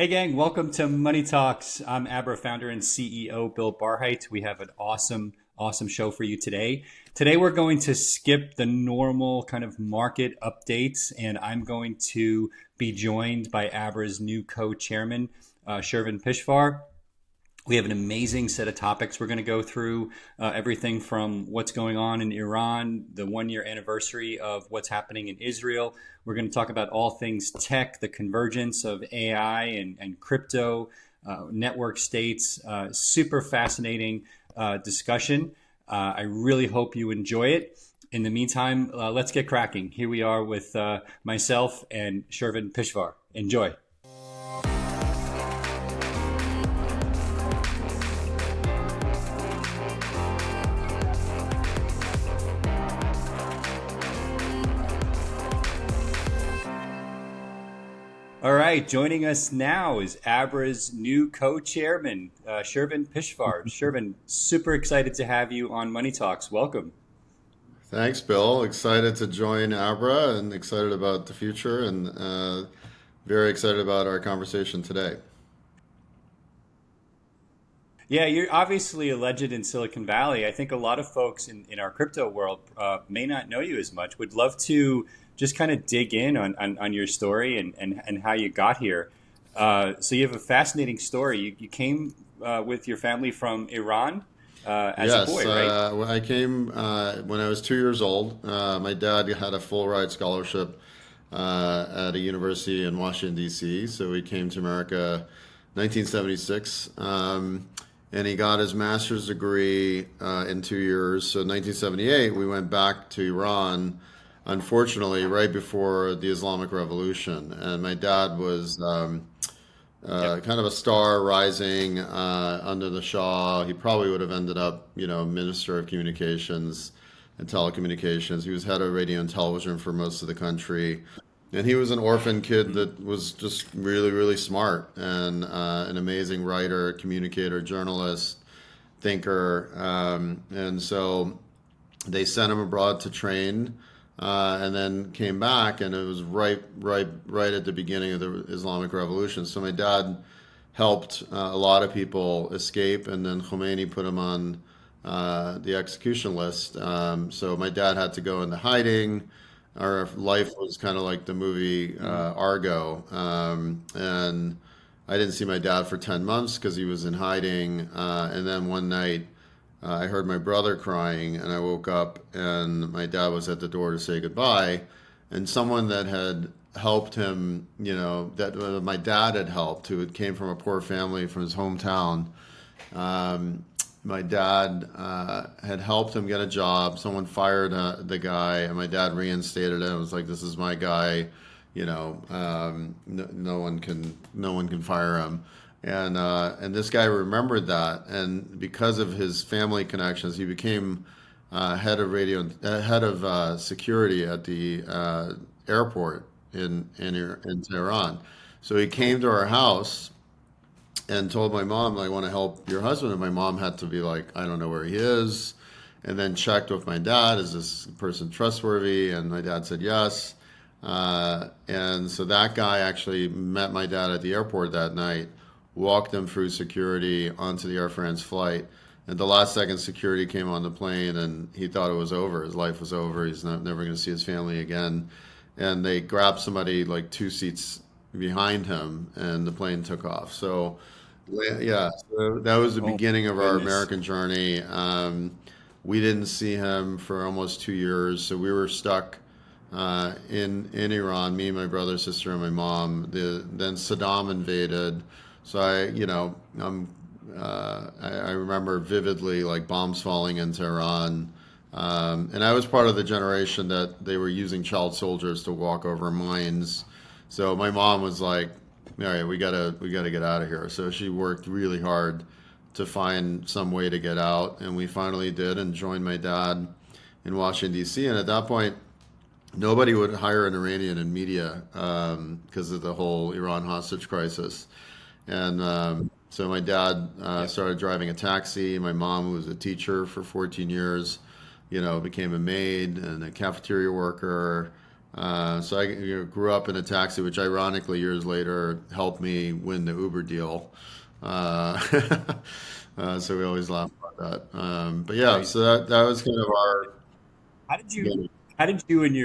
Hey gang, welcome to Money Talks. I'm Abra founder and CEO Bill Barheit. We have an awesome show for you today. Today we're going to skip the normal kind of market updates, and I'm going to be joined by Abra's new co-chairman, Shervin Pishevar. We have an amazing set of topics we're going to go through. Everything from what's going on in Iran, the 1 year anniversary of what's happening in Israel. We're going to talk about all things tech, the convergence of AI and crypto, network states. Super fascinating discussion. I really hope you enjoy it. In the meantime, let's get cracking. Here we are with myself and Shervin Pishevar. Enjoy. All right, joining us now is Abra's new co-chairman, Shervin Pishevar. Shervin, super excited to have you on Money Talks. Welcome. Thanks, Bill. Excited to join Abra and excited about the future and very excited about our conversation today. Yeah, you're obviously a legend in Silicon Valley. I think a lot of folks in our crypto world may not know you as much. Would love to just kind of dig in on your story and how you got here. So you have a fascinating story. You came with your family from Iran as a Yes, boy, right? when I came when I was 2 years old. My dad had a full ride scholarship at a university in Washington, D.C. So he came to America 1976. And he got his master's degree in 2 years. So in 1978, we went back to Iran, unfortunately, right before the Islamic Revolution. And my dad was Yep. kind of a star rising under the Shah. He probably would have ended up, Minister of Communications and Telecommunications. He was head of radio and television for most of the country. And he was an orphan kid that was just really, really smart and an amazing writer, communicator, journalist, thinker. And so they sent him abroad to train, and then came back, and it was right at the beginning of the Islamic Revolution. So my dad helped a lot of people escape, and then Khomeini put him on the execution list. So my dad had to go into hiding. Our life was kind of like the movie Argo, and I didn't see my dad for 10 months because he was in hiding. And then one night, I heard my brother crying, and I woke up, and my dad was at the door to say goodbye. And someone that had helped him, that my dad had helped, who had came from a poor family from his hometown. My dad had helped him get a job. Someone fired the guy, and my dad reinstated him. It was like, "This is my guy, no one can fire him." And this guy remembered that, and because of his family connections, he became head of security at the airport in Tehran. So he came to our house and told my mom, "I want to help your husband." And my mom had to be like, "I don't know where he is," and then checked with my dad, "Is this person trustworthy?" And my dad said yes. And so that guy actually met my dad at the airport that night, walked him through security onto the Air France flight. And the last second, security came on the plane, and he thought it was over. His life was over. He's never going to see his family again. And they grabbed somebody like 2 seats behind him, and the plane took off. So yeah, so that was the Oh beginning of our goodness. American journey. We didn't see him for almost 2 years, so we were stuck in Iran. Me, my brother, sister, and my mom. Then Saddam invaded, so I remember vividly like bombs falling into Iran. And I was part of the generation that they were using child soldiers to walk over mines. So my mom was like, "All right, we gotta get out of here." So she worked really hard to find some way to get out, and we finally did, and joined my dad in Washington D.C. And at that point, nobody would hire an Iranian in media because of the whole Iran hostage crisis. And so my dad Yep. started driving a taxi. My mom, who was a teacher for 14 years, became a maid and a cafeteria worker. So I grew up in a taxi, which ironically years later helped me win the Uber deal. Uh, so we always laugh about that. But yeah, Crazy. so that was kind of our How did you beginning. how did you and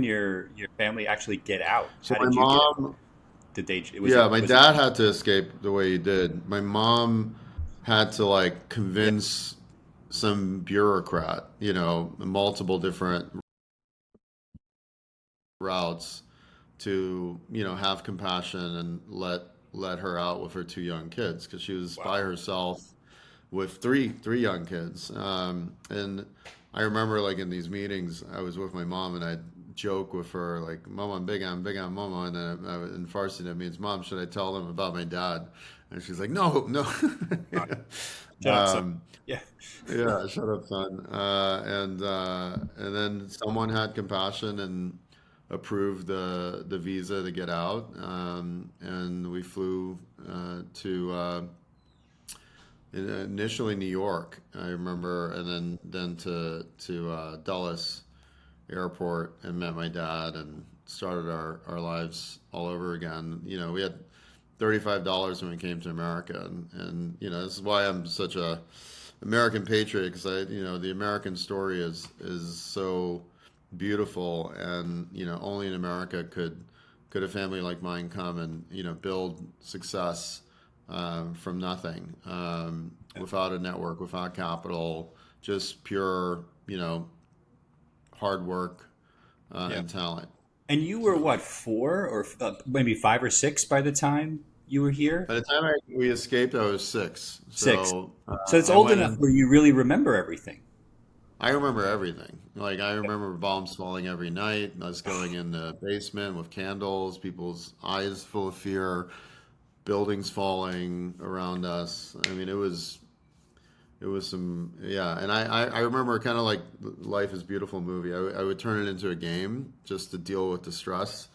your family actually get out? So How my did you get out? mom, Did they yeah, my was it dad had to escape the way he did. My mom had to like yeah, convince some bureaucrat, multiple different routes to have compassion and let her out with her two young kids because she was by wow. herself with three young kids. And I remember like in these meetings, I was with my mom and I'd joke with her like, "Mama, I'm big on Mama," and then in Farsi that means, "Mom, should I tell them about my dad?" And she's like, "No, no." God, shut up, son. um, Yeah. yeah, shut up, son. And then someone had compassion and approved the visa to get out, and we flew to initially New York, I remember, and then to Dulles Airport and met my dad and started our lives all over again. We had $35 when we came to America, and this is why I'm such a American patriot because the American story is so beautiful, and only in America could a family like mine come and build success from nothing, without a network, without capital, just pure hard work Yeah. and talent. And you were So what, four or maybe five or six by the time you were here? by the time we escaped, I was six. Six. So So it's I old went enough and where you really remember everything. I remember everything. Like I remember bombs falling every night, us going in the basement with candles, people's eyes full of fear, buildings falling around us. I mean, it was some, yeah. And I remember kind of like Life is Beautiful movie. I would turn it into a game just to deal with the stress.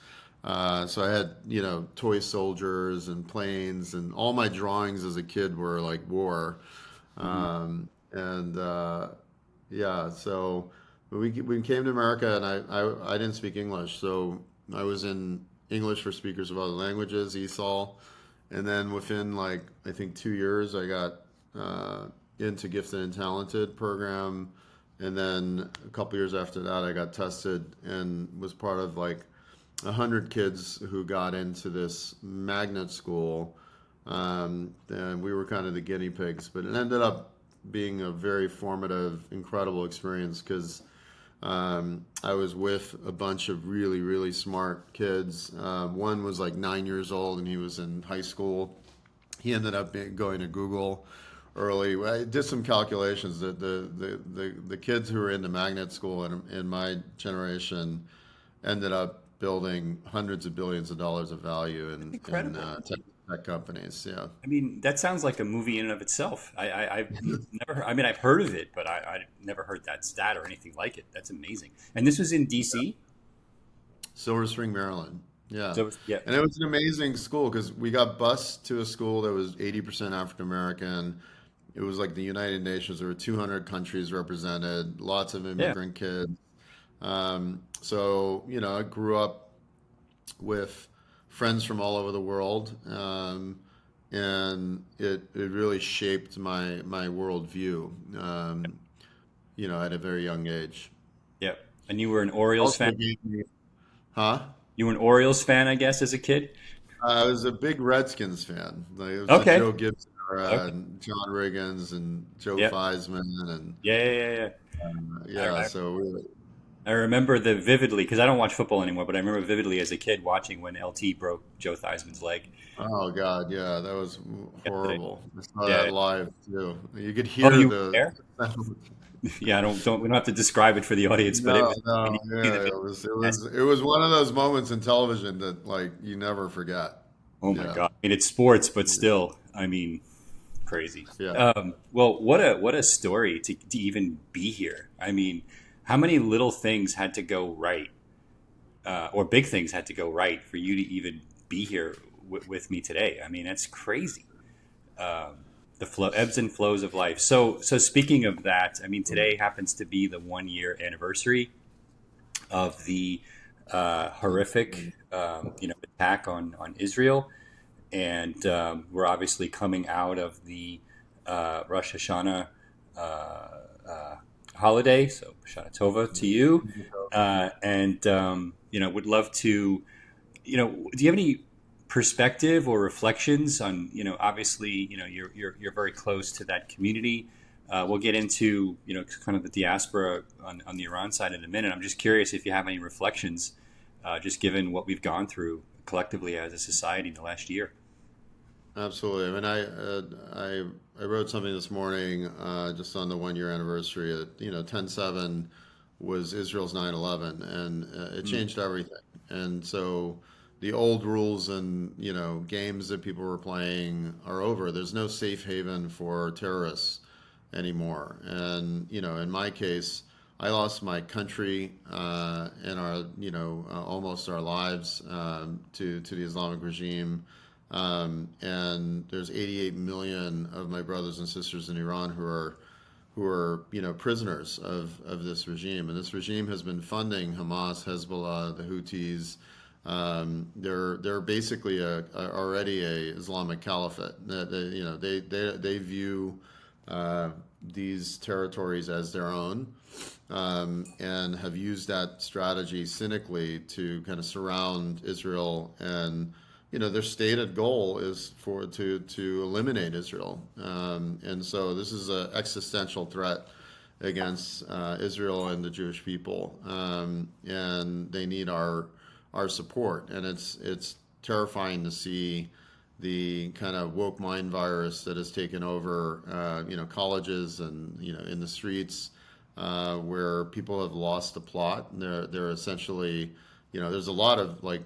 So I had, toy soldiers and planes, and all my drawings as a kid were like war. Hmm. And yeah, so we came to America, and I didn't speak English, so I was in English for Speakers of Other Languages, ESOL, and then within like I think 2 years, I got into Gifted and Talented program, and then a couple years after that, I got tested and was part of like 100 kids who got into this magnet school, and we were kind of the guinea pigs. But it ended up being a very formative, incredible experience because I was with a bunch of really, really smart kids. One was like 9 years old, and he was in high school. He ended up going to Google early. I did some calculations that the kids who were in the magnet school in my generation ended up building hundreds of billions of dollars of value That's in incredible. tech companies. Yeah. I mean, that sounds like a movie in and of itself. I've never, I mean, I've heard of it, but I never heard that stat or anything like it. That's amazing. And this was in DC? Silver Spring, Maryland. Yeah. So, yeah, And it was an amazing school because we got bused to a school that was 80% African American. It was like the United Nations. There were 200 countries represented, lots of yeah, immigrant kids. So, I grew up with friends from all over the world, and it really shaped my worldview, at a very young age. yeah. And you were an Orioles fan? Also gave me, huh? You were an Orioles fan, I guess, as a kid? I was a big Redskins fan. Like it was the Okay. Joe Gibson era, Okay. and John Riggins and Joe Yeah. Theismann, and Yeah, yeah, yeah, yeah. yeah. So I remember the vividly because I don't watch football anymore, but I remember vividly as a kid watching when LT broke Joe Theismann's leg oh God, yeah, that was yesterday. horrible. I saw that Yeah. live too. You could Oh, hear you were the there? Yeah, I don't. We don't have to describe it for the audience, but it no, was when no, you see the yeah, video. it was one of those moments in television that like you never forget. Oh my Yeah, God! I mean, it's sports, but still, I mean, crazy. yeah. Well, what a story to even be here. I mean, how many little things had to go right, or big things had to go right for you to even be here with me today? I mean, that's crazy. The flow, ebbs and flows of life. So speaking of that, I mean, today happens to be the 1 year anniversary of the horrific, attack on Israel, and we're obviously coming out of the Rosh Hashanah uh, uh, holiday. So Shana Tova to you, and would love to. Do you have any perspective or reflections on? Obviously, you're very close to that community. We'll get into kind of the diaspora on the Iran side in a minute. I'm just curious if you have any reflections, just given what we've gone through collectively as a society in the last year. Absolutely. I mean, I wrote something this morning just on the 1 year anniversary. 10/7 was Israel's 9/11, and it Mm. changed everything. And so the old rules and games that people were playing are over. There's no safe haven for terrorists anymore. And in my case, I lost my country and our almost our lives to the Islamic regime. And there's 88 million of my brothers and sisters in Iran who are prisoners of this regime. And this regime has been funding Hamas, Hezbollah, the Houthis. They're basically already a Islamic caliphate. They view these territories as their own, and have used that strategy cynically to kind of surround Israel. And their stated goal is to eliminate Israel. And so this is an existential threat against Israel and the Jewish people, and they need our support. And it's terrifying to see the kind of woke mind virus that has taken over, colleges and in the streets, where people have lost the plot. And they're essentially, there's a lot of like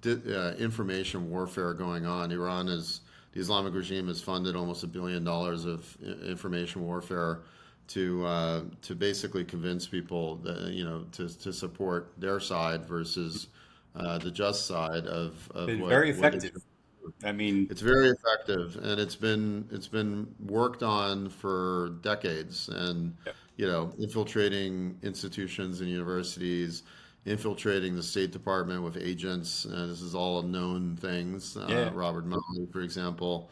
information warfare going on. The Islamic regime has funded almost $1 billion of information warfare to basically convince people that to support their side versus the just side of Been what very what is. effective. I mean, It's very effective, and it's been worked on for decades, and yeah, infiltrating institutions and universities, infiltrating the State Department with agents. This is all known things. yeah. Robert Mueller, for example,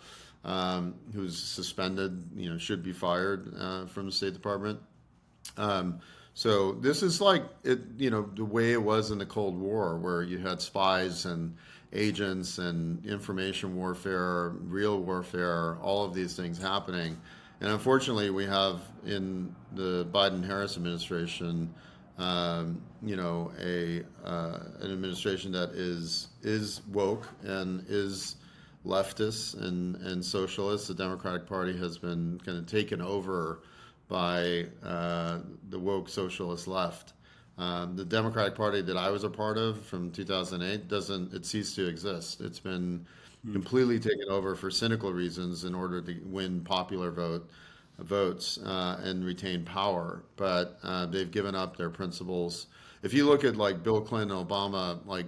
who's suspended, should be fired from the State Department. So this is like the way it was in the Cold War, where you had spies and agents and information warfare, real warfare, all of these things happening. And unfortunately, we have in the Biden-Harris administration, an administration that is woke and is leftist and socialist. The Democratic Party has been kind of taken over by the woke socialist left. The Democratic Party that I was a part of from 2008 doesn't, it ceased to exist. It's been completely taken over for cynical reasons in order to win popular votes and retain power. But they've given up their principles. If you look at like Bill Clinton, Obama, like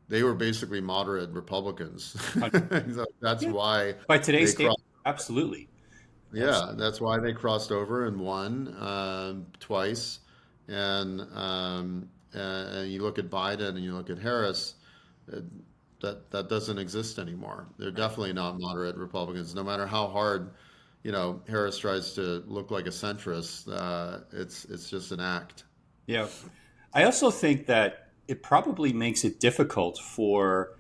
they were basically moderate Republicans. So that's Yeah. why By they today's standards, crossed. absolutely. Yeah, that's why they crossed over and won twice. And you look at Biden and you look at Harris, uh, that doesn't exist anymore. They're definitely not moderate Republicans. No matter how hard, Harris tries to look like a centrist, it's just an act. Yeah. I also think that it probably makes it difficult for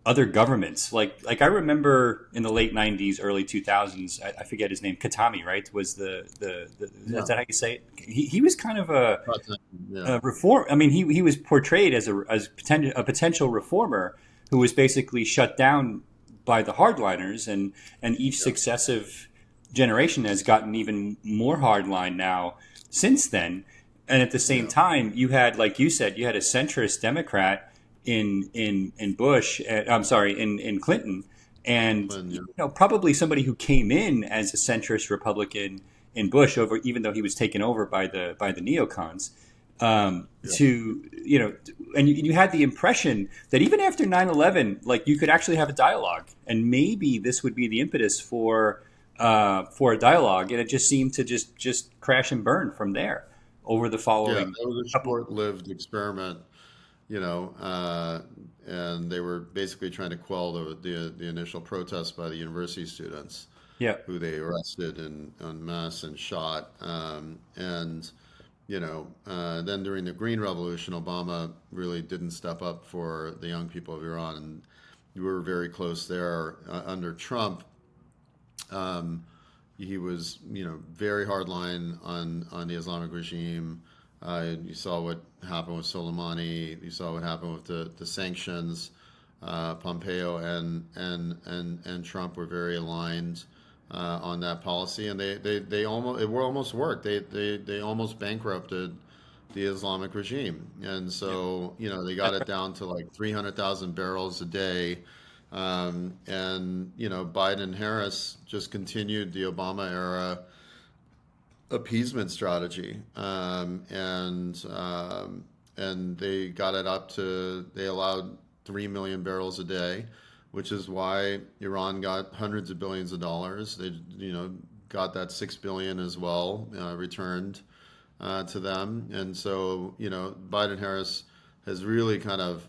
other governments. Like I remember in the late '90s, early 2000s, I forget his name, Katami, right? Was the is Yeah. that how you say it? He was kind of Yeah. a reform. I mean, he was portrayed as a potential reformer who was basically shut down by the hardliners, and each Yeah. successive generation has gotten even more hardline now since then. And at the same Yeah. time, you had, like you said, you had a centrist Democrat in Bush. I'm sorry, in Clinton, and Clinton, yeah. probably somebody who came in as a centrist Republican in Bush, over even though he was taken over by the neocons. Yeah. To and you had the impression that even after 9/11, like you could actually have a dialogue, and maybe this would be the impetus for a dialogue, and it just seemed to just crash and burn from there over the Yeah, following that was a couple. short-lived experiment. you know, and they were basically trying to quell the initial protests by the university students Yeah. who they arrested and en masse and shot. And then during the Green Revolution, Obama really didn't step up for the young people of Iran, and we were very close there. Under Trump, um, he was, very hard line on the Islamic regime. You saw what happened with Soleimani. You saw what happened with the sanctions. Pompeo and Trump were very aligned on that policy, and they almost it were almost worked. They almost bankrupted the Islamic regime, and Yep. so they got it down to like 300,000 barrels a day. And Biden and Harris just continued the Obama era appeasement strategy, and they got it up to they allowed 3 million barrels a day, which is why Iran got hundreds of billions of dollars. They got that 6 billion as well returned to them, and so Biden Harris has really kind of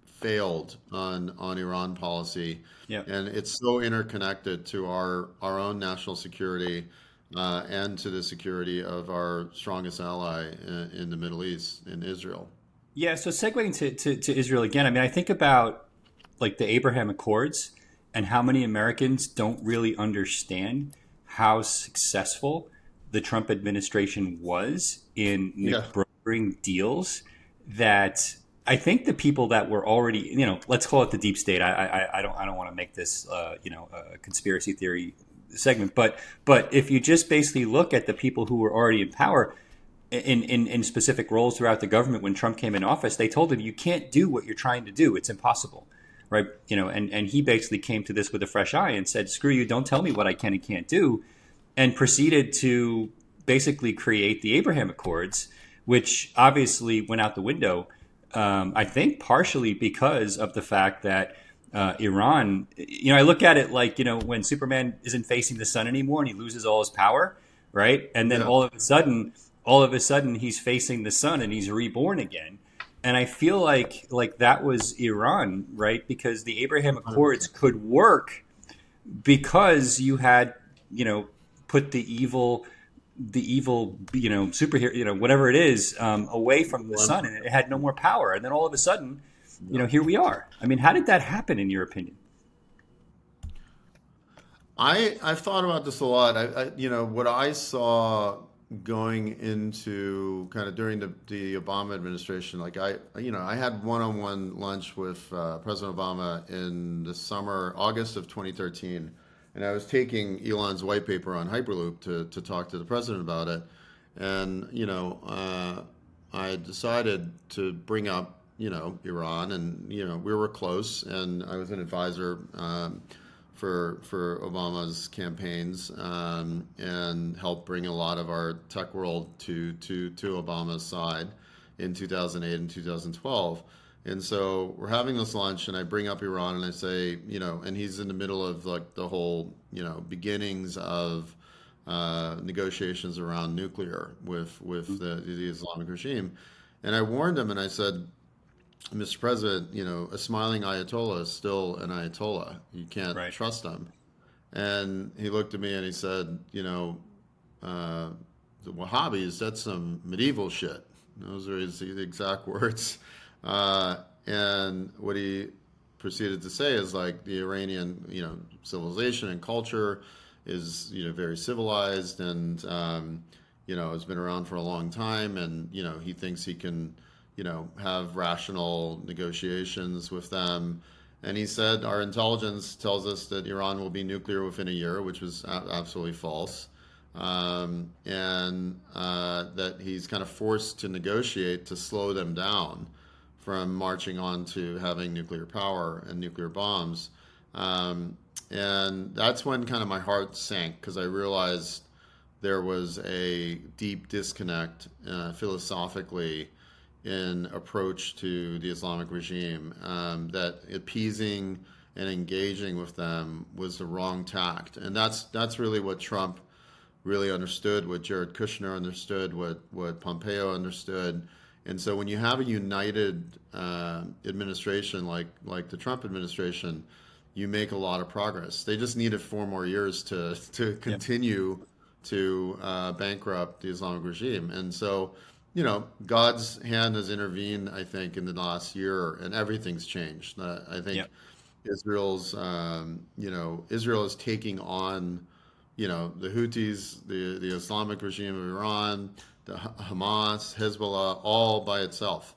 failed on Iran policy, Yep. and it's so interconnected to our own national security and to the security of our strongest ally in the Middle East, in Israel. Yeah. So segueing to Israel again, I mean, I think about like the Abraham Accords and how many Americans don't really understand how successful the Trump administration was in Yeah, brokering deals that I think the people that were already, let's call it the deep state. I don't want to make this, a conspiracy theory segment, but if you just basically look at the people who were already in power in specific roles throughout the government when Trump came in office, they told him you can't do what you're trying to do. It's impossible. Right. And he basically came to this with a fresh eye and said, screw you, don't tell me what I can and can't do, and proceeded to basically create the Abraham Accords, which obviously went out the window. I think partially because of the fact that Iran, I look at it like, when Superman isn't facing the sun anymore and he loses all his power, right? And then yeah. all of a sudden he's facing the sun and he's reborn again. And I feel like that was Iran, right? Because the Abraham Accords 100%. could work because you had, put the evil, superhero, whatever it is, away from the sun, and it had no more power. And then all of a sudden, here we are. I mean, how did that happen, in your opinion? I've thought about this a lot. What I saw going into kind of during the Obama administration, like I had one-on-one lunch with President Obama in the summer, August of 2013, and I was taking Elon's white paper on Hyperloop to talk to the president about it, and I decided to bring up Iran, and we were close, and I was an advisor. For Obama's campaigns, and helped bring a lot of our tech world to Obama's side in 2008 and 2012. And so we're having this lunch, and I bring up Iran, and I say, and he's in the middle of like the whole, beginnings of negotiations around nuclear with the Islamic regime, and I warned him, and I said, Mr. President, a smiling Ayatollah is still an Ayatollah. You can't Right. trust him. And he looked at me and he said, uh, the Wahhabis, that's some medieval shit. Those are his exact words. And what he proceeded to say is like the Iranian, civilization and culture is, very civilized, and, has been around for a long time. And, he thinks he can, have rational negotiations with them. And he said, our intelligence tells us that Iran will be nuclear within a year, which was absolutely false. And that he's kind of forced to negotiate to slow them down from marching on to having nuclear power and nuclear bombs. And that's when kind of my heart sank, because I realized there was a deep disconnect philosophically in approach to the Islamic regime, that appeasing and engaging with them was the wrong tact. And that's really what Trump really understood, what Jared Kushner understood, what Pompeo understood. And so when you have a united administration like the Trump administration, you make a lot of progress. They just needed 4 more years to Yeah. continue to bankrupt the Islamic regime. And so, God's hand has intervened, I think, in the last year, and everything's changed. I Yeah. think Israel is taking on, the Houthis, the Islamic regime of Iran, the Hamas, Hezbollah, all by itself.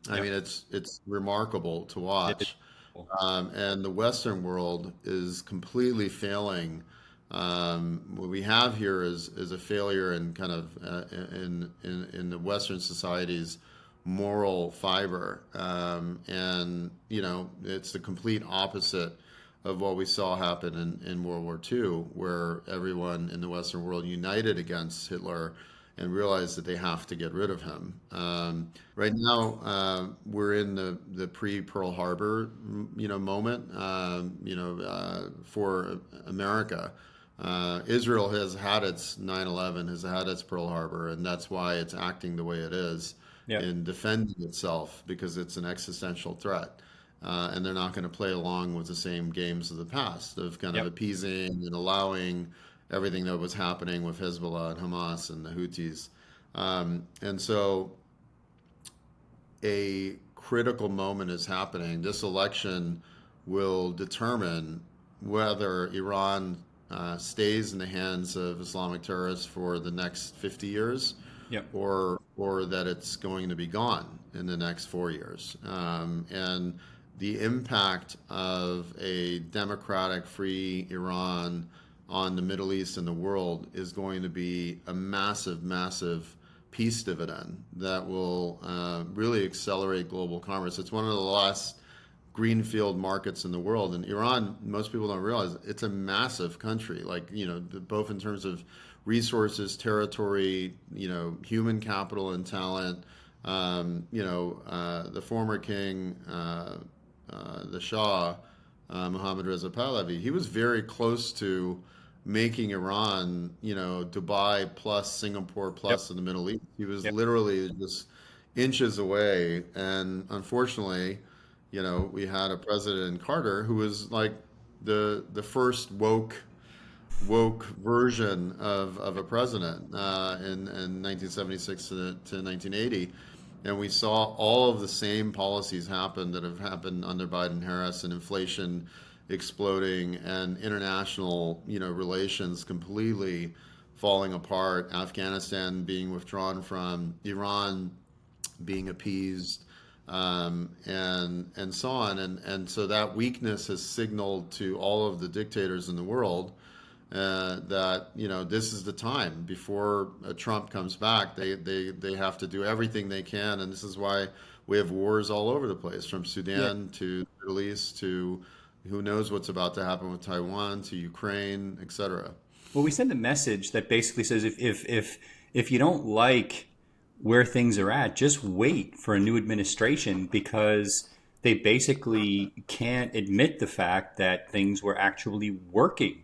I Yeah. mean, it's remarkable to It is watch. cool. And the Western world is completely failing. What we have here is a failure in kind of in the Western society's moral fiber, and it's the complete opposite of what we saw happen in World War II, where everyone in the Western world united against Hitler and realized that they have to get rid of him. Right now, we're in the pre-Pearl Harbor, moment, for America. Israel has had its 9/11, has had its Pearl Harbor, and that's why it's acting the way it is Yeah. in defending itself because it's an existential threat. And they're not going to play along with the same games of the past of kind of Yep. appeasing and allowing everything that was happening with Hezbollah and Hamas and the Houthis. And so a critical moment is happening. This election will determine whether Iran stays in the hands of Islamic terrorists for the next 50 years, Yep. or that it's going to be gone in the next 4 years. And the impact of a democratic, free Iran on the Middle East and the world is going to be a massive, massive peace dividend that will really accelerate global commerce. It's one of the last greenfield markets in the world. And Iran, most people don't realize, it's a massive country, like, both in terms of resources, territory, human capital and talent. The former king, the Shah, Mohammad Reza Pahlavi, he was very close to making Iran, Dubai plus Singapore Yep. plus in the Middle East. He was Yep. literally just inches away. And unfortunately, we had a president Carter who was like the first woke version of a president in 1976 to 1980. And we saw all of the same policies happen that have happened under Biden Harris, and inflation exploding and international relations completely falling apart, Afghanistan being withdrawn from, Iran being appeased, and so on. And so that weakness has signaled to all of the dictators in the world that this is the time before Trump comes back. They have to do everything they can, and this is why we have wars all over the place, from Yeah. Sudan to the Middle East to who knows what's about to happen with Taiwan to Ukraine, etc. Well, we send a message that basically says if you don't like where things are at, just wait for a new administration, because they basically can't admit the fact that things were actually working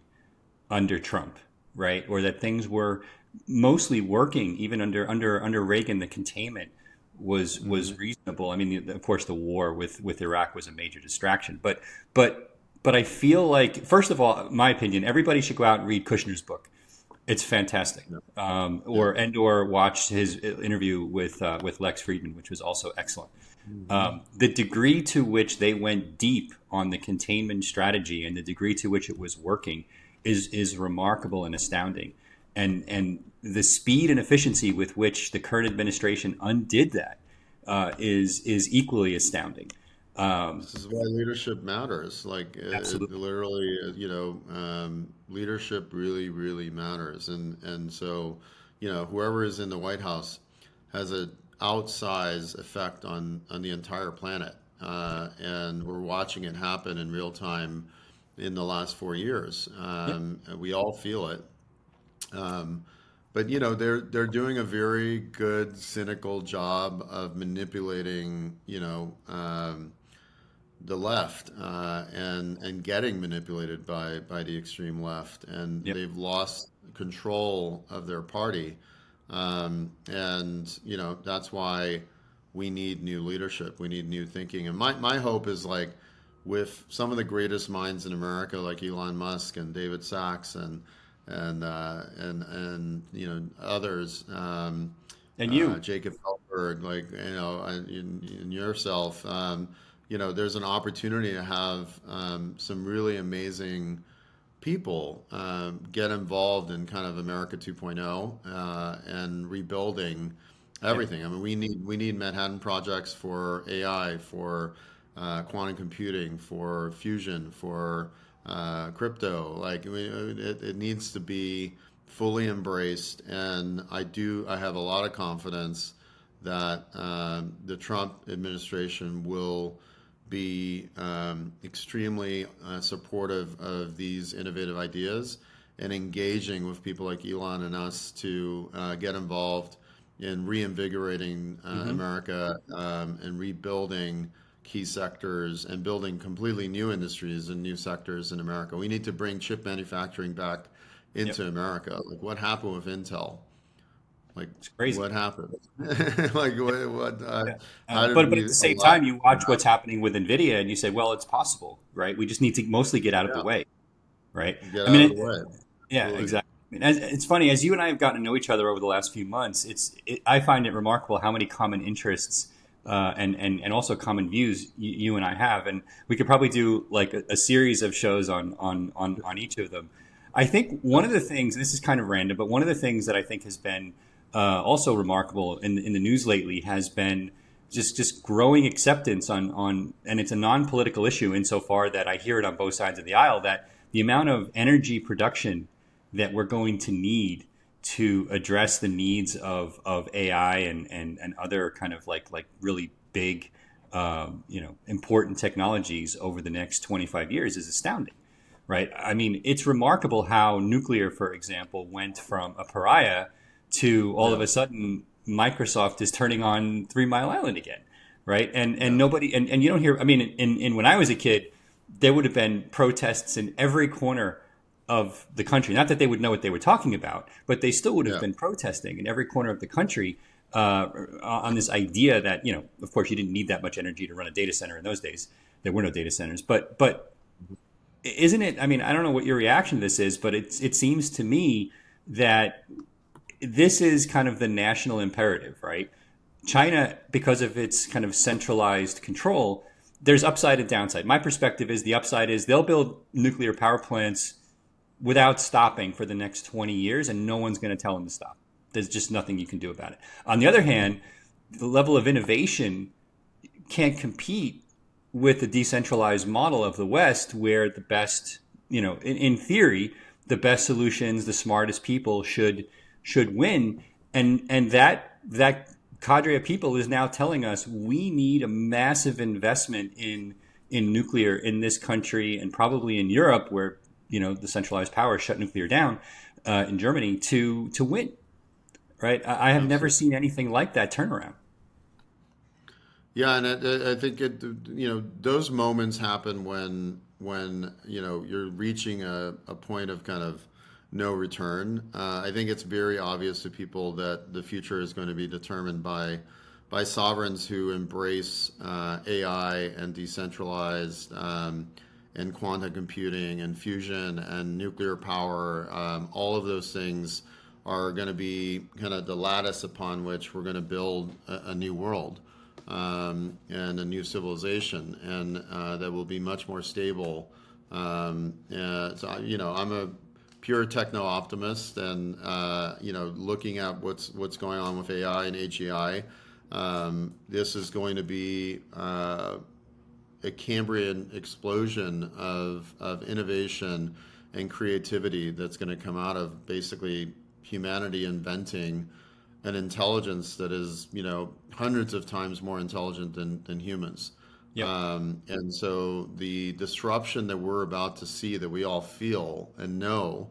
under Trump, right? Or that things were mostly working even under Reagan. The containment was Hmm. reasonable. I mean, of course, the war with Iraq was a major distraction, but I feel like, first of all, my opinion, everybody should go out and read Kushner's book. It's fantastic. Yeah, yeah. Or watch his interview with Lex Friedman, which was also excellent. Hmm. The degree to which they went deep on the containment strategy and the degree to which it was working is remarkable and astounding. And the speed and efficiency with which the current administration undid that is equally astounding. Um, This is why leadership matters. Like, Absolutely. literally, leadership really, really matters. And so, whoever is in the White House has an outsized effect on the entire planet. And we're watching it happen in real time in the last 4 years. Yep. And we all feel it. Um, but they're doing a very good, cynical job of manipulating, the left, and getting manipulated by the extreme left, and Yep. they've lost control of their party, and that's why. we need new leadership. We need new thinking. And my hope is like with some of the greatest minds in America, like Elon Musk and David Sachs and others, And you. Jacob Felberg, like and yourself, there's an opportunity to have some really amazing people get involved in kind of America 2.0 and rebuilding Yeah. everything. I mean, we need Manhattan projects for AI, for quantum computing, for fusion, for crypto. Like it needs to be fully embraced, and I have a lot of confidence that the Trump administration will be extremely supportive of these innovative ideas and engaging with people like Elon and us to get involved in reinvigorating Hmm. America and rebuilding key sectors and building completely new industries and new sectors in America. We need to bring chip manufacturing back Yep. into America. Like what happened with Intel? Like It's crazy. what happened? Like what Yeah. how did But we at the same allow time, you watch what's happening with NVIDIA and you say, well, it's possible, right? We just need to mostly get out of the yeah, way, right? get I out of mean, the way. yeah, Absolutely. exactly. I mean, it's funny, as you and I have gotten to know each other over the last few months, I find it remarkable how many common interests and also common views you and I have. And we could probably do like a series of shows on each of them. I think one of the things, this is kind of random, but one of the things that I think has been also remarkable in the news lately has been just growing acceptance on, and it's a non-political issue insofar that I hear it on both sides of the aisle, that the amount of energy production that we're going to need to address the needs of AI and other kind of like really big, important technologies over the next 25 years is astounding, right? I mean, it's remarkable how nuclear, for example, went from a pariah to all of Yeah, a sudden Microsoft is turning on 3 Mile Island again, right? And yeah, nobody and you don't hear. I mean, in when I was a kid, there would have been protests in every corner of the country. Not that they would know what they were talking about, but they still would have yeah, been protesting in every corner of the country on this idea that of course, you didn't need that much energy to run a data center in those days. There were no data centers, but isn't it? I mean, I don't know what your reaction to this is, but it seems to me that this is kind of the national imperative, right? China, because of its kind of centralized control, there's upside and downside. My perspective is the upside is they'll build nuclear power plants without stopping for the next 20 years, and no one's going to tell them to stop. There's just nothing you can do about it. On the other hand, the level of innovation can't compete with the decentralized model of the West, where the best, in theory, the best solutions, the smartest people should win, and that cadre of people is now telling us we need a massive investment in nuclear in this country and probably in Europe, where the centralized power shut nuclear down in Germany to win. Right? I have never absolutely. seen anything like that turnaround. Yeah, and I think those moments happen when you're reaching a point of kind of no return. I think it's very obvious to people that the future is going to be determined by sovereigns who embrace AI and decentralized and quantum computing and fusion and nuclear power. All of those things are going to be kind of the lattice upon which we're going to build a new world and a new civilization, and that will be much more stable. So, I'm a pure techno optimist, and looking at what's going on with AI and AGI, this is going to be a Cambrian explosion of innovation and creativity that's going to come out of basically humanity inventing an intelligence that is, hundreds of times more intelligent than humans. Yep. And so the disruption that we're about to see, that we all feel and know,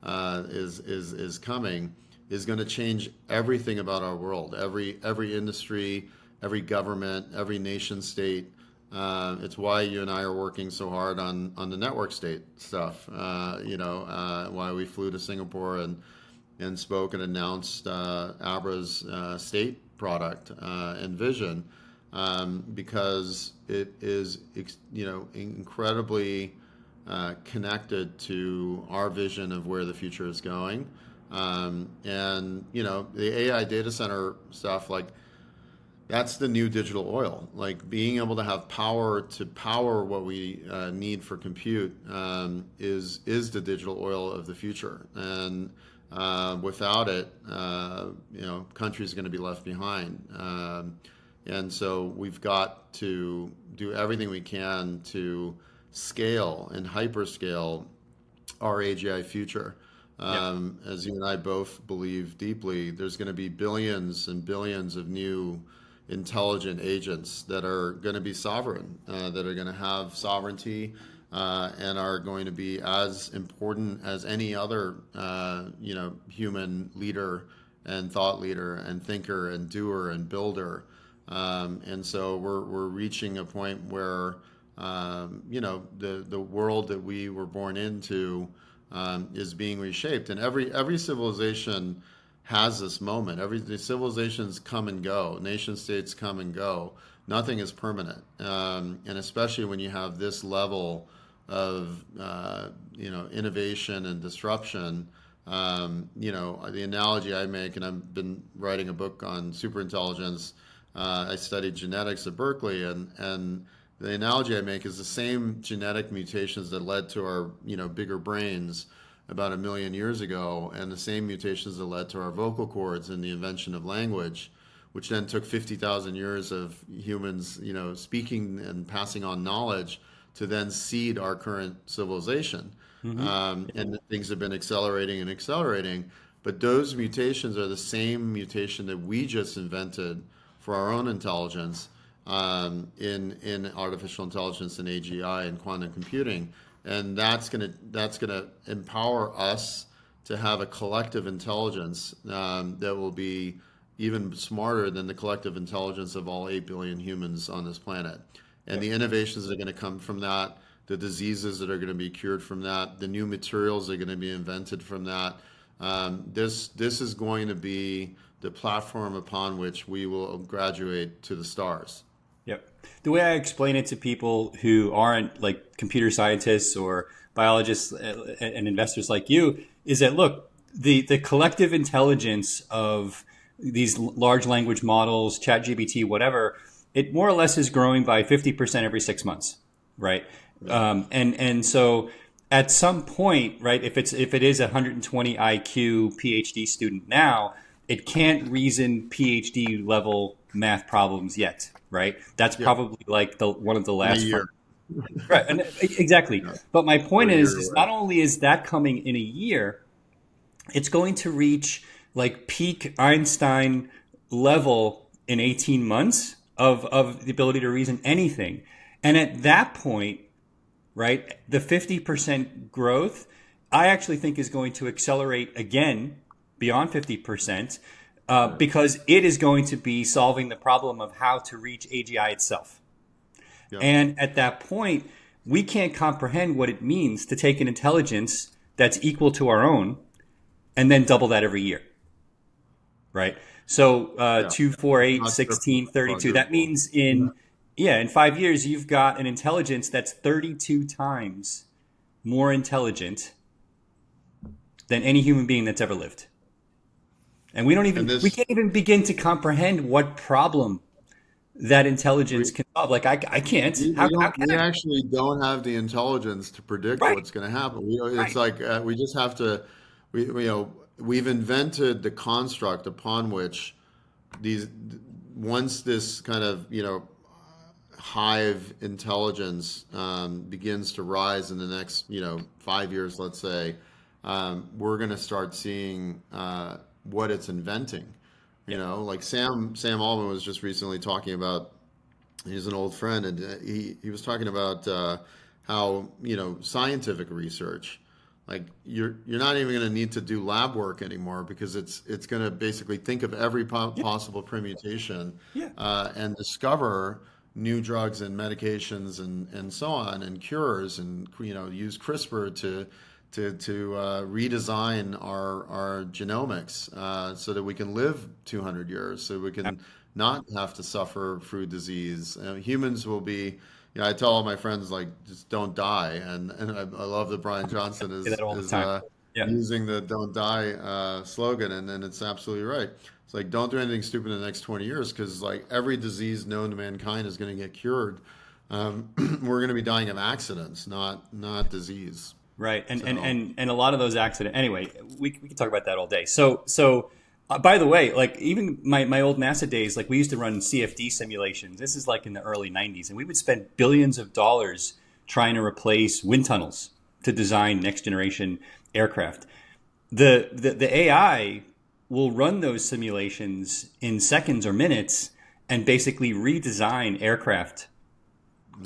is coming, is going to change everything about our world, every industry, every government, every nation state. It's why you and I are working so hard on the network state stuff. Why we flew to Singapore and spoke and announced ABRA's state product and vision, because it is, incredibly connected to our vision of where the future is going. And the AI data center stuff, like that's the new digital oil. Like being able to have power to power what we need for compute, is the digital oil of the future. And without it, countries are going to be left behind. And so we've got to do everything we can to scale and hyperscale our AGI future. Yep. As you and I both believe deeply, there's going to be billions and billions of new intelligent agents that are going to be sovereign, that are going to have sovereignty, and are going to be as important as any other, human leader and thought leader and thinker and doer and builder. And so we're reaching a point where, the world that we were born into, is being reshaped, and every civilization has this moment. The civilizations come and go, nation states come and go. Nothing is permanent, and especially when you have this level of innovation and disruption. The analogy I make, and I've been writing a book on superintelligence. I studied genetics at Berkeley, and the analogy I make is the same genetic mutations that led to our bigger brains about 1 million years ago, and the same mutations that led to our vocal cords and the invention of language, which then took 50,000 years of humans, speaking and passing on knowledge to then seed our current civilization. And things have been accelerating and accelerating, but those mutations are the same mutation that we just invented for our own intelligence, in artificial intelligence and AGI and quantum computing. And that's gonna empower us to have a collective intelligence, that will be even smarter than the collective intelligence of all 8 billion humans on this planet. And the innovations that are going to come from that, the diseases that are going to be cured from that, the new materials that are going to be invented from that. This is going to be the platform upon which we will graduate to the stars. Yep. The way I explain it to people who aren't like computer scientists or biologists and investors like you is that, look, the collective intelligence of these large language models, ChatGPT, whatever, it more or less is growing by 50% every 6 months, right? And so at some point, right, if it is a 120 IQ PhD student now, it can't reason PhD level math problems yet, right? That's probably like one of the In a last. year. Right, and exactly. But my point We're a is, year is away. not only is that coming in a year, it's going to reach like peak Einstein level in 18 months of the ability to reason anything. And at that point, right, the 50% growth, I actually think is going to accelerate again beyond 50%, because it is going to be solving the problem of how to reach AGI itself. Yeah. And at that point, we can't comprehend what it means to take an intelligence that's equal to our own and then double that every year, right? So Yeah. 2, 4, 8, Not 16, triple, 32. That quadruple. means in 5 years, you've got an intelligence that's 32 times more intelligent than any human being that's ever lived. And And we this, can't even begin to comprehend what problem that intelligence we, can solve. Like I can't. we How don't, can we I? actually don't have the intelligence to predict Right, what's going to happen. It's right. like, we just have to, we've invented the construct upon which these, once this kind of, hive intelligence, begins to rise in the next 5 years, let's say, we're going to start seeing, what it's inventing. Yep. Like Sam Altman was just recently talking about. He's an old friend, and he was talking about, how scientific research, like you're not even going to need to do lab work anymore, because it's going to basically think of every Yeah, possible permutation, yeah. and discover new drugs and medications and so on, and cures, and use CRISPR to redesign our genomics so that we can live 200 years, so we can not have to suffer through disease. Humans will be, I tell all my friends like just don't die, and I love that Brian Johnson Say that all the is time. Yeah. using the "Don't Die" slogan, and it's absolutely right. It's like don't do anything stupid in the next 20 years because like every disease known to mankind is going to get cured. We're going to be dying of accidents, not disease. Right. So And a lot of those accidents. Anyway, we can talk about that all day. By the way, like even my old NASA days, like we used to run CFD simulations. This is like in the early 90s, and we would spend billions of dollars trying to replace wind tunnels to design next generation aircraft. The AI will run those simulations in seconds or minutes and basically redesign aircraft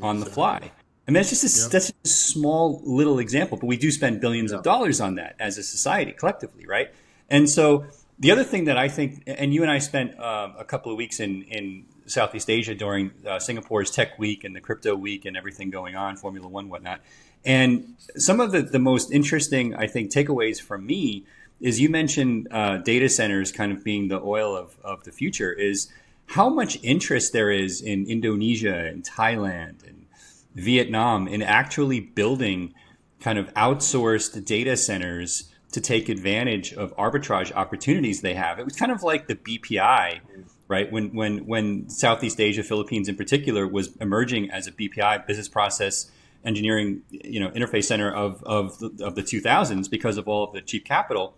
on the exactly. fly. I mean, Yep. that's a small little example, but we do spend billions of Yeah. dollars on that as a society collectively, right? And so the other thing that I think, and you and I spent a couple of weeks in Southeast Asia during Singapore's Tech Week and the Crypto Week and everything going on, Formula One, whatnot. And some of the most interesting, I think, takeaways from me is you mentioned data centers kind of being the oil of the future, is how much interest there is in Indonesia and Thailand and Vietnam in actually building kind of outsourced data centers to take advantage of arbitrage opportunities they have. It was kind of like the BPI, right? When Southeast Asia, Philippines in particular, was emerging as a BPI, business process engineering, interface center of the 2000s because of all of the cheap capital.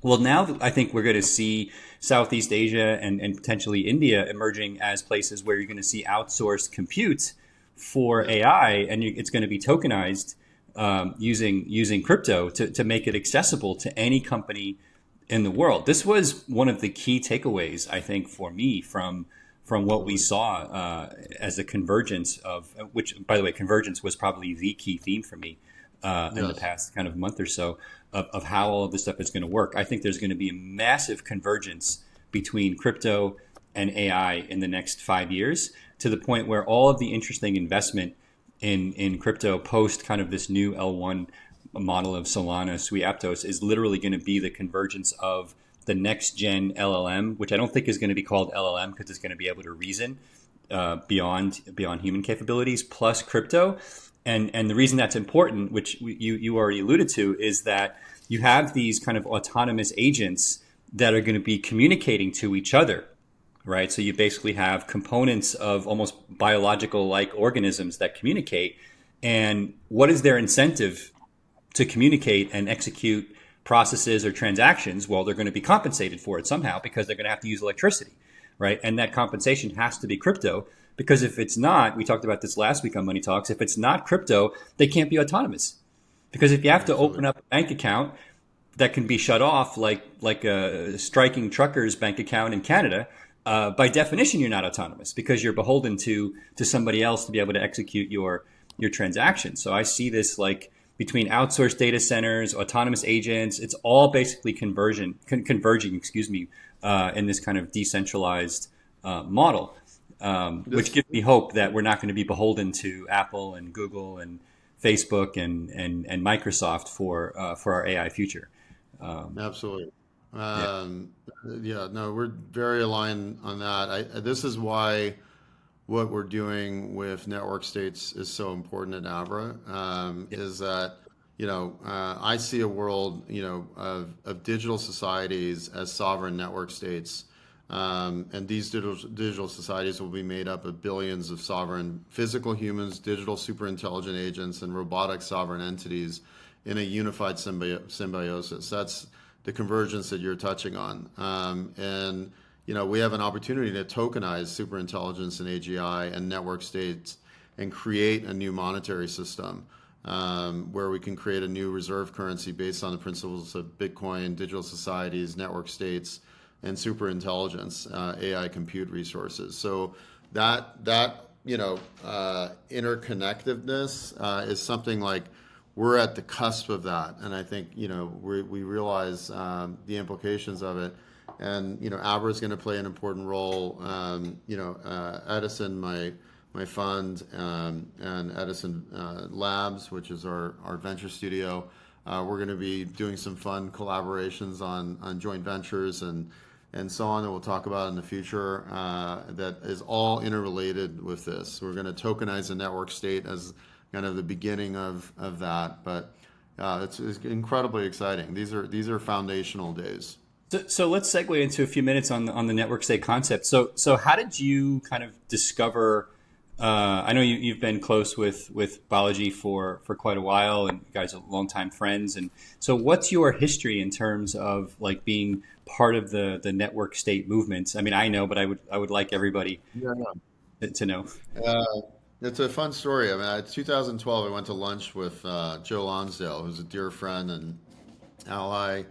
Well, now I think we're going to see Southeast Asia and potentially India emerging as places where you're going to see outsourced compute for Yeah. AI, and it's going to be tokenized using crypto to make it accessible to any company in the world. This was one of the key takeaways, I think, for me from what we Absolutely. saw as a convergence of which, by the way, convergence was probably the key theme for me in the Yes. past kind of month or so of how all of this stuff is going to work. I think there's going to be a massive convergence between crypto and AI in the next 5 years to the point where all of the interesting investment in crypto post kind of this new L1 model of Solana, Sui Aptos, is literally going to be the convergence of the next gen LLM, which I don't think is going to be called LLM because it's going to be able to reason beyond human capabilities, plus crypto. And the reason that's important, which you already alluded to, is that you have these kind of autonomous agents that are going to be communicating to each other, right? So you basically have components of almost biological like organisms that communicate. And what is their incentive to communicate and execute processes or transactions? Well, they're going to be compensated for it somehow because they're going to have to use electricity, right? And that compensation has to be crypto because if it's not, we talked about this last week on Money Talks, if it's not crypto, they can't be autonomous. Because if you have to open Absolutely. up a bank account that can be shut off like a striking trucker's bank account in Canada, by definition, you're not autonomous because you're beholden to somebody else to be able to execute your transaction. So I see this like between outsourced data centers, autonomous agents, it's all basically converging, excuse me, in this kind of decentralized model, which This gives me hope that we're not going to be beholden to Apple and Google and Facebook and Microsoft for our AI future. absolutely. Yeah. Um, yeah, no, we're very aligned on that. This is why what we're doing with network states is so important at Abra. Is that I see a world of digital societies as sovereign network states, and these digital societies will be made up of billions of sovereign physical humans, digital superintelligent agents, and robotic sovereign entities in a unified symbiosis. That's the convergence that you're touching on. And we have an opportunity to tokenize superintelligence and AGI and network states and create a new monetary system where we can create a new reserve currency based on the principles of Bitcoin, digital societies, network states, and superintelligence, AI compute resources. So that interconnectedness is something like we're at the cusp of that, and I think we realize the implications of it, and Abra is going to play an important role. Edison, my fund, and Edison Labs, which is our venture studio, We're going to be doing some fun collaborations on joint ventures and so on that we'll talk about in the future that is all interrelated with this. We're going to tokenize the network state as kind of the beginning of that, but it's incredibly exciting. These are foundational days. So let's segue into a few minutes on the network state concept. So how did you kind of discover? I know you've been close with Balaji for quite a while, and you guys are longtime friends. And so, what's your history in terms of like being part of the network state movement? I mean, I know, but I would like everybody Yeah. to know. Uh, it's a fun story. I mean, 2012, I went to lunch with Joe Lonsdale, who's a dear friend and ally,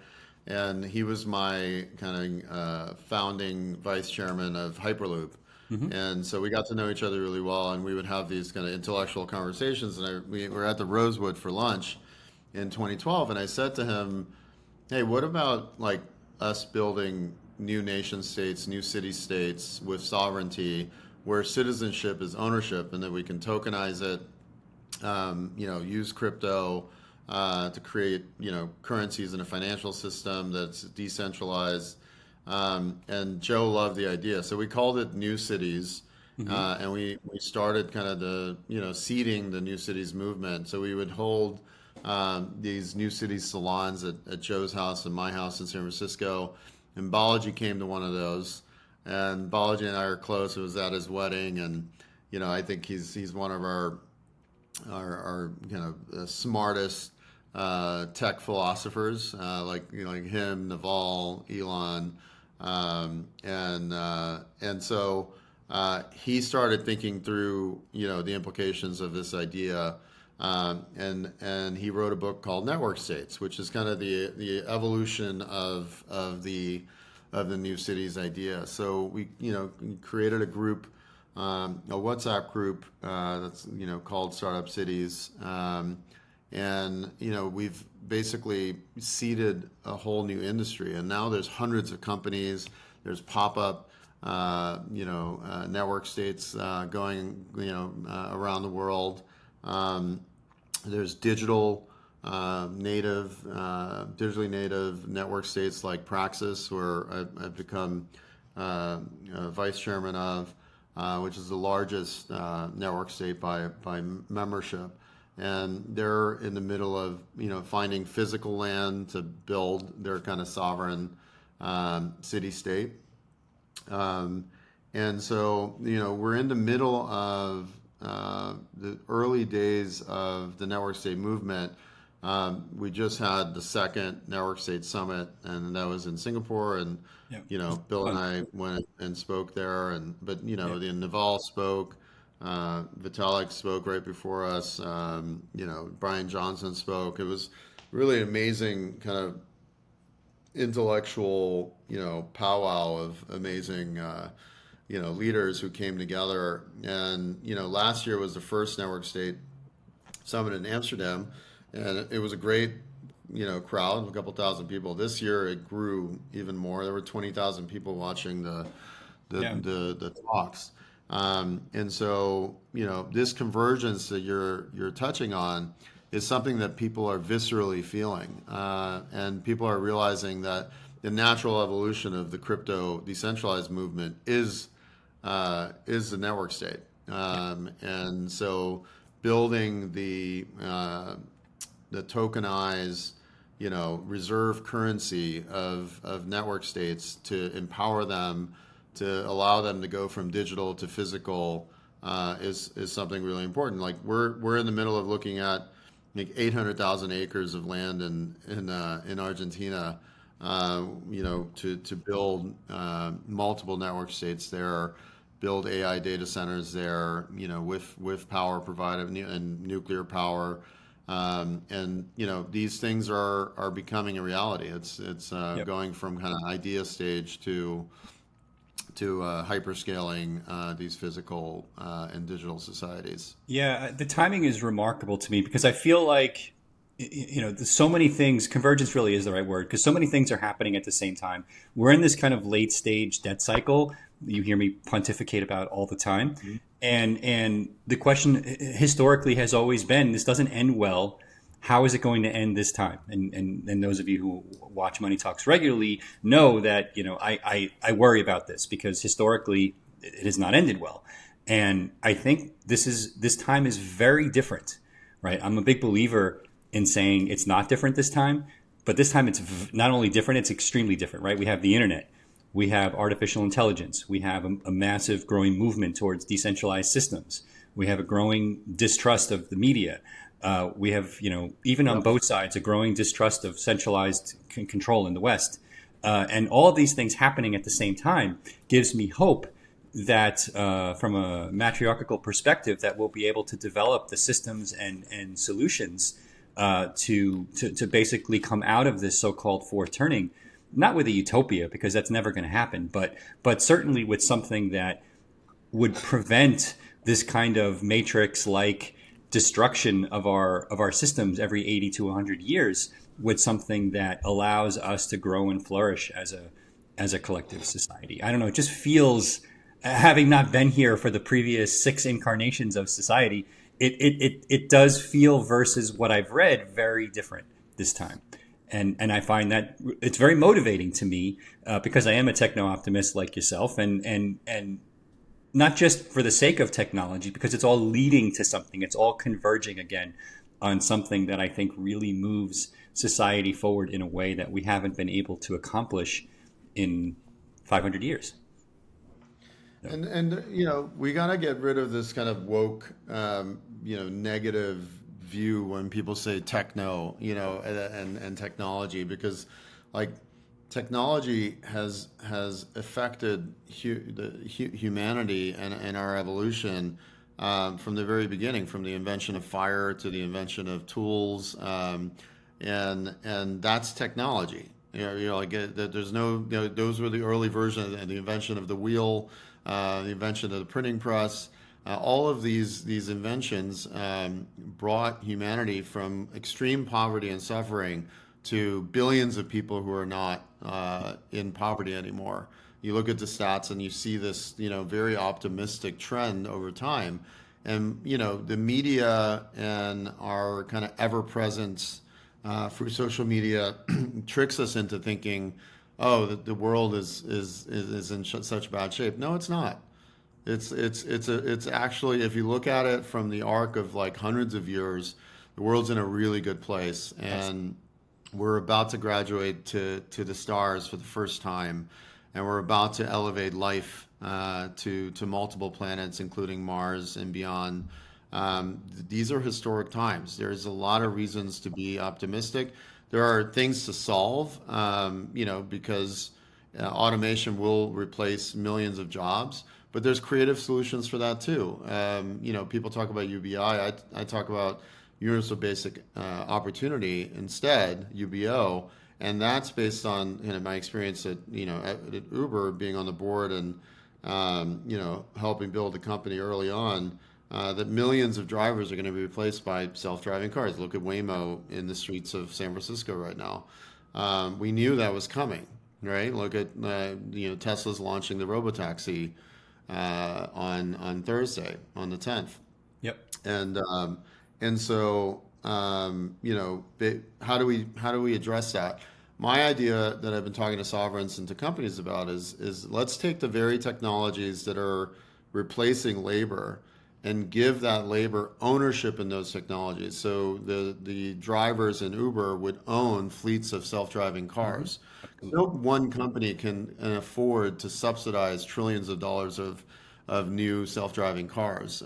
and he was my kind of founding vice chairman of Hyperloop. Hmm. And so we got to know each other really well, and we would have these kind of intellectual conversations. And we were at the Rosewood for lunch in 2012, and I said to him, "Hey, what about like us building new nation states, new city states with sovereignty, where citizenship is ownership, and that we can tokenize it, use crypto to create, currencies in a financial system that's decentralized." And Joe loved the idea, so we called it New Cities, Hmm. and we started kind of seeding the New Cities movement. So we would hold these New Cities salons at Joe's house and my house in San Francisco, and Balaji came to one of those, and Balaji and I are close. It was at his wedding, and I think he's one of our smartest tech philosophers, like him, Naval, Elon, and so he started thinking through the implications of this idea, and he wrote a book called Network States, which is kind of the evolution of the New Cities idea. So we created a group, a WhatsApp group that's called Startup Cities. And we've basically seeded a whole new industry, and now there's hundreds of companies. There's pop-up, network states going, around the world. There's digitally native network states like Praxis, where I've become vice chairman of, which is the largest network state by membership. And they're in the middle of finding physical land to build their kind of sovereign city state. And so we're in the middle of the early days of the network state movement. We just had the second network state summit, and that was in Singapore. And Yeah, Bill and fun. I went and spoke there. But Yeah. the Naval spoke. Vitalik spoke right before us. Brian Johnson spoke. It was really amazing kind of intellectual, powwow of amazing, leaders who came together. And, last year was the first Network State Summit in Amsterdam, and it was a great, crowd, a couple thousand people. This year it grew even more. There were 20,000 people watching Yeah. the talks. And so, this convergence that you're touching on is something that people are viscerally feeling, and people are realizing that the natural evolution of the crypto decentralized movement is the network state, and so building the tokenized, reserve currency of network states to empower them, to allow them to go from digital to physical, is something really important. Like we're in the middle of looking at like 800,000 acres of land in Argentina, to build multiple network states there, build AI data centers there, with power provided and nuclear power. And these things are becoming a reality. It's Yep. going from kind of idea stage to hyperscaling these physical and digital societies. Yeah, the timing is remarkable to me because I feel like there's so many things. Convergence really is the right word because so many things are happening at the same time. We're in this kind of late stage debt cycle. You hear me pontificate about all the time, and the question historically has always been: this doesn't end well. How is it going to end this time? And those of you who watch Money Talks regularly know that, I worry about this because historically it has not ended well. And I think this time is very different, right? I'm a big believer in saying it's not different this time, but this time it's not only different, it's extremely different, right? We have the internet, we have artificial intelligence, we have a massive growing movement towards decentralized systems, we have a growing distrust of the media. We have, even on Yep. both sides, a growing distrust of centralized control in the West. And all of these things happening at the same time gives me hope that from a matriarchal perspective, that we'll be able to develop the systems and solutions to basically come out of this so-called fourth turning, not with a utopia, because that's never going to happen, but certainly with something that would prevent this kind of matrix-like destruction of our systems every 80 to 100 years, with something that allows us to grow and flourish as a collective society. I don't know. It just feels, having not been here for the previous 6 incarnations of society, it does feel, versus what I've read, very different this time. And I find that it's very motivating to me because I am a techno optimist like yourself, and not just for the sake of technology, because it's all leading to something. It's all converging again on something that I think really moves society forward in a way that we haven't been able to accomplish in 500 years. So, And we gotta get rid of this kind of woke, negative view when people say techno, and technology, because like technology has affected humanity and our evolution from the very beginning, from the invention of fire to the invention of tools, and that's technology. Like there's no, those were the early versions, and the invention of the wheel, the invention of the printing press. All of these inventions brought humanity from extreme poverty and suffering to billions of people who are not in poverty anymore. You look at the stats and you see this, very optimistic trend over time. And, the media and our kind of ever presence through social media tricks us into thinking, oh, the world is in such bad shape. No, it's not. It's actually, if you look at it from the arc of like hundreds of years, the world's in a really good place, and we're about to graduate to the stars for the first time, and we're about to elevate life to multiple planets, including Mars and beyond. These are historic times. There's a lot of reasons to be optimistic. There are things to solve, because automation will replace millions of jobs, but there's creative solutions for that too. People talk about UBI. I talk about universal basic opportunity instead, UBO, and that's based on my experience at Uber, being on the board and helping build the company early on. That millions of drivers are going to be replaced by self-driving cars. Look at Waymo in the streets of San Francisco right now. We knew that was coming, right? Look at Tesla's launching the robotaxi on Thursday, on the 10th. yep. And so, how do we address that? My idea that I've been talking to sovereigns and to companies about is let's take the very technologies that are replacing labor and give that labor ownership in those technologies. So the drivers in Uber would own fleets of self-driving cars. No one company can afford to subsidize trillions of dollars of new self-driving cars.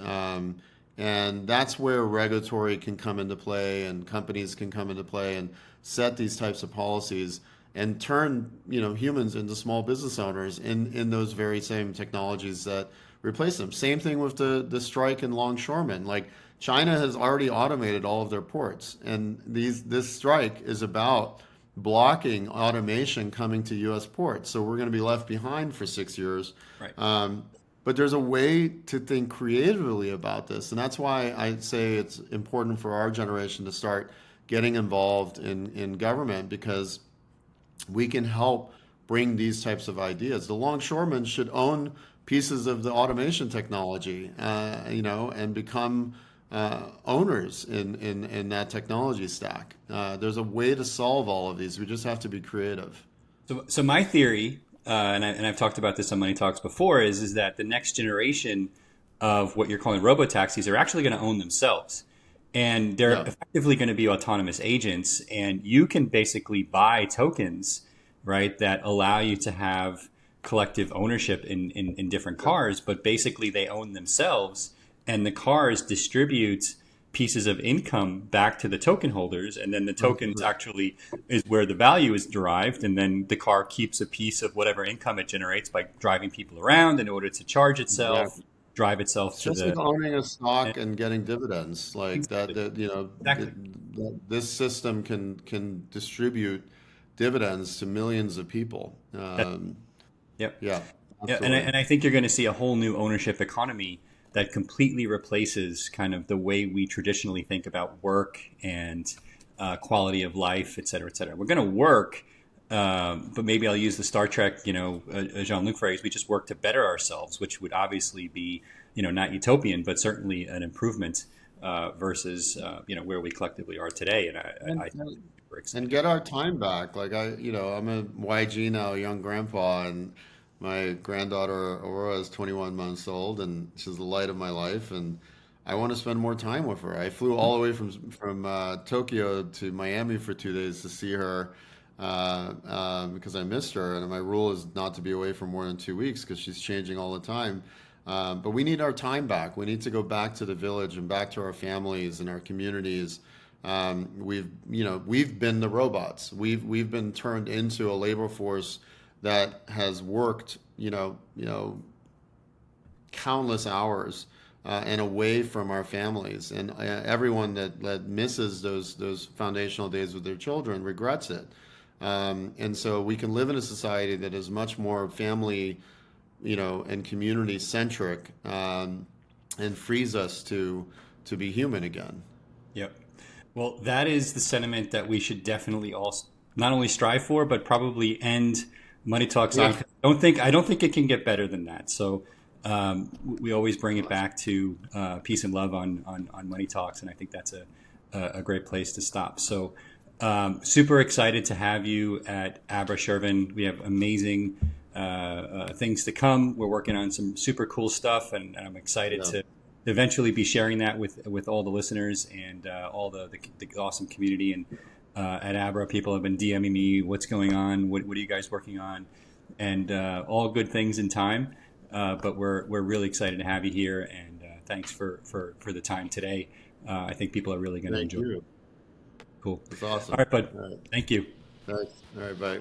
And that's where regulatory can come into play, and companies can come into play and set these types of policies and turn humans into small business owners in those very same technologies that replace them. Same thing with the strike in longshoremen. Like China has already automated all of their ports, and this strike is about blocking automation coming to U.S. ports. So we're going to be left behind for 6 years. Right. But there's a way to think creatively about this, and that's why I say it's important for our generation to start getting involved in government, because we can help bring these types of ideas. The longshoremen should own pieces of the automation technology, and become owners in that technology stack. There's a way to solve all of these. We just have to be creative. So my theory, and I've talked about this on Money Talks before, is that the next generation of what you're calling robo taxis are actually going to own themselves, and they're Yeah. effectively going to be autonomous agents. And you can basically buy tokens, right, that allow you to have collective ownership in different cars, but basically they own themselves, and the cars distribute pieces of income back to the token holders, and then the tokens actually is where the value is derived, and then the car keeps a piece of whatever income it generates by driving people around in order to charge itself, Exactly. drive itself It's to just like the owning a and stock and getting dividends like that. exactly, That exactly. this system can distribute dividends to millions of people. That, yep. Yeah, Yeah, absolutely. and I think you're going to see a whole new ownership economy that completely replaces kind of the way we traditionally think about work and quality of life, et cetera, et cetera. We're going to work, but maybe I'll use the Star Trek, Jean-Luc phrase. We just work to better ourselves, which would obviously be, not utopian, but certainly an improvement versus, where we collectively are today. And And, I think and it's super and exciting. get our time back. Like I'm a YG now, a young grandpa, and my granddaughter Aurora is 21 months old, and she's the light of my life, and I want to spend more time with her. I flew all the way from Tokyo to Miami for 2 days to see her because I missed her, and my rule is not to be away for more than 2 weeks because she's changing all the time. But we need our time back. We need to go back to the village and back to our families and our communities. We've been the robots. We've been turned into a labor force that has worked, countless hours and away from our families. And everyone that misses those foundational days with their children regrets it. And so we can live in a society that is much more family, and community centric, and frees us to be human again. Yep. Well, that is the sentiment that we should definitely all not only strive for, but probably end Money Talks on. Yeah. 'Cause I don't think it can get better than that. So we always bring it back to peace and love on Money Talks, and I think that's a great place to stop. So super excited to have you at Abra Shervin. We have amazing things to come. We're working on some super cool stuff, and I'm excited Yeah. to eventually be sharing that with all the listeners and all the awesome community. And at Abra, people have been DMing me, what's going on? What are you guys working on? And all good things in time. But we're really excited to have you here, and thanks for the time today. I think people are really going to Thank enjoy it. you. Cool. It's All awesome. right, bud. All right. Thank you. Thanks. All right. Bye.